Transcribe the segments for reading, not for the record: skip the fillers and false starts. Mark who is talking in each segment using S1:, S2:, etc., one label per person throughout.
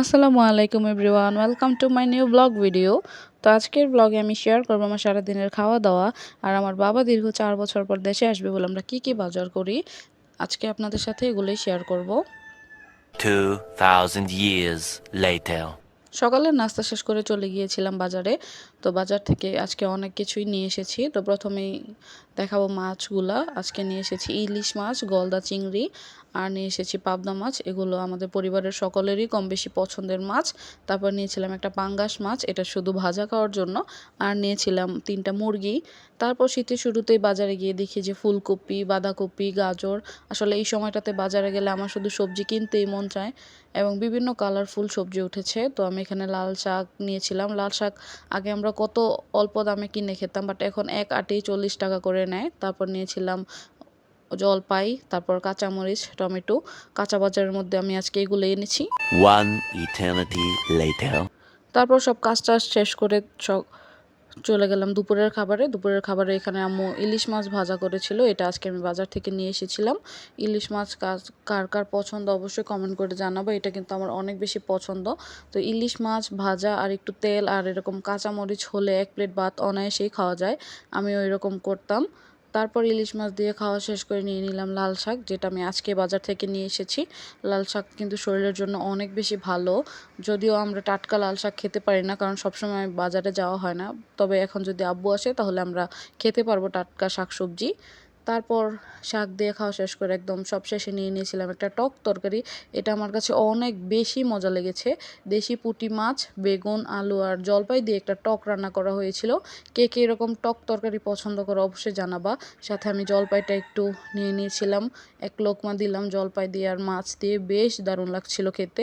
S1: আসসালামু আলাইকুম everyone, welcome to my new blog video. তো আজকের ব্লগে আমি শেয়ার করবো আমার সারাদিনের খাওয়া দাওয়া আর আমার বাবা দীর্ঘ 4 বছর পর দেশে আসবে বলে আমরা কি বাজার করি। আজকে আপনাদের সাথে এগুলোই শেয়ার করব।
S2: 2000 years later.
S1: সকালের নাস্তা শেষ করে চলে গিয়েছিলাম বাজারে। তো বাজার থেকে আজকে অনেক কিছুই নিয়ে এসেছি। তো প্রথমেই দেখাবো মাছগুলা। আজকে নিয়ে এসেছি ইলিশ মাছ, গলদা চিংড়ি আর নিয়ে এসেছি পাবদা মাছ। এগুলো আমাদের পরিবারের সকলেরই কম বেশি পছন্দের মাছ। তারপর নিয়েছিলাম একটা পাঙ্গাস মাছ, এটা শুধু ভাজা খাওয়ার জন্য। আর নিয়েছিলাম 3টা মুরগি। তারপর শীতের শুরুতেই বাজারে গিয়ে দেখি যে ফুলকপি, বাঁধাকপি, গাজর, আসলে এই সময়টাতে বাজারে গেলে আমার শুধু সবজি কিনতেই মন চায় এবং বিভিন্ন কালারফুল সবজি উঠেছে। তো আমি এখানে লাল শাক নিয়েছিলাম। লাল শাক আগে আমরা কত অল্প দামে কিনে খেতাম, বাট এখন এক আটেই 40 টাকা করে নেয়। তারপর নিয়েছিলাম জলপাই, তারপর কাঁচামরিচ, টমেটো। কাঁচা বাজারের মধ্যে আমি আজকে এগুলো এনেছি।
S2: One eternity later.
S1: তারপর সব কাজ টাজ শেষ করে সব চলে গেলাম দুপুরের খাবারে এখানে আম্মু ইলিশ মাছ ভাজা করেছিল, এটা আজকে আমি বাজার থেকে নিয়ে এসেছিলাম। ইলিশ মাছ কার কার পছন্দ অবশ্যই কমেন্ট করে জানাবো, এটা কিন্তু আমার অনেক বেশি পছন্দ। তো ইলিশ মাছ ভাজা আর একটু তেল আর এরকম কাঁচামরিচ হলে 1 প্লেট ভাত অনায়াসেই খাওয়া যায়। আমি ওই রকম করতাম। তারপর ইলিশ মাছ দিয়ে খাওয়া শেষ করে নিয়ে নিলাম লাল শাক, যেটা আমি আজকে বাজার থেকে নিয়ে এসেছি। লাল শাক কিন্তু শরীরের জন্য অনেক বেশি ভালো। যদিও আমরা টাটকা লাল শাক খেতে পারি না, কারণ সবসময় বাজারে যাওয়া হয় না। তবে এখন যদি আব্বু আসে তাহলে আমরা খেতে পারবো টাটকা শাকসবজি। তারপর শাক দিয়ে খাওয়া শেষ করে একদম সবশেষে নিয়ে নিয়েছিলাম একটা টক তরকারি। এটা আমার কাছে অনেক বেশি মজা লেগেছে। দেশি পুঁটি মাছ, বেগুন, আলু আর জলপাই দিয়ে একটা টক রান্না করা হয়েছিল। কে কে এরকম টক তরকারি পছন্দ করে অবশ্যই জানাবা। সাথে আমি জলপাইটা একটু নিয়ে নিয়েছিলাম, এক লোকমা দিলাম জলপাই দিয়ে আর মাছ দিয়ে, বেশ দারুণ লাগছিল খেতে।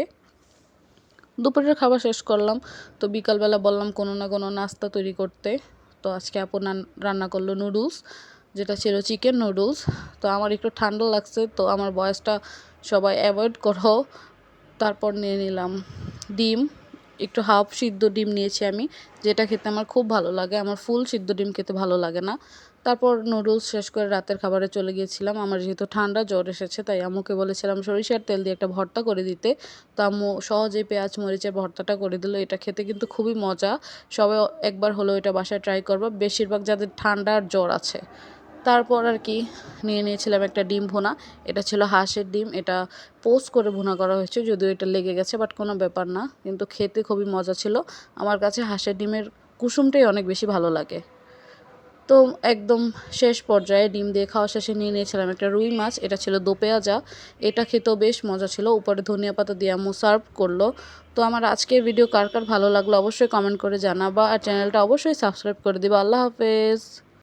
S1: দুপুরের খাবার শেষ করলাম। তো বিকালবেলা বললাম কোনো না কোনো নাস্তা তৈরি করতে। তো আজকে আপু রান্না করলো নুডলস, যেটা ছিল চিকেন নুডলস। তো আমার একটু ঠান্ডা লাগছে, তো আমার ভয়েসটা সবাই অ্যাভয়েড করো। তারপর নিয়ে নিলাম ডিম, একটু হাফ সিদ্ধ ডিম নিয়েছি আমি, যেটা খেতে আমার খুব ভালো লাগে। আমার ফুল সিদ্ধ ডিম খেতে ভালো লাগে না। তারপর নুডলস শেষ করে রাতের খাবারে চলে গিয়েছিলাম। আমার যেহেতু ঠান্ডা জ্বর এসেছে, তাই আম্মুকে বলেছিলাম সরিষার তেল দিয়ে একটা ভর্তা করে দিতে। তো আম্মু সহজেই পেঁয়াজ মরিচের ভর্তাটা করে দিল। এটা খেতে কিন্তু খুবই মজা। সবাই একবার হলেও এটা বাসায় ট্রাই করবো, বেশিরভাগ যাদের ঠান্ডা আর জ্বর আছে। তারপর আর কি নিয়ে নিয়েছিলাম একটা ডিম ভুনা। এটা ছিল হাঁসের ডিম, এটা পোস্ট করে ভুনা করা হয়েছে, যদিও এটা লেগে গেছে, বাট কোনো ব্যাপার না, কিন্তু খেতে খুবই মজা ছিল। আমার কাছে হাঁসের ডিমের কুসুমটাই অনেক বেশি ভালো লাগে। তো একদম শেষ পর্যায়ে ডিম দিয়ে খাওয়া শেষে নিয়ে নিয়েছিলাম একটা রুই মাছ, এটা ছিল দো পেঁয়াজা। এটা খেতেও বেশ মজা ছিল, উপরে ধনিয়া পাতা দিয়ে আম্মু সার্ভ করলো। তো আমার আজকের ভিডিও কার কার ভালো লাগলো অবশ্যই কমেন্ট করে জানাবা, আর চ্যানেলটা অবশ্যই সাবস্ক্রাইব করে দিবা। আল্লাহ হাফেজ।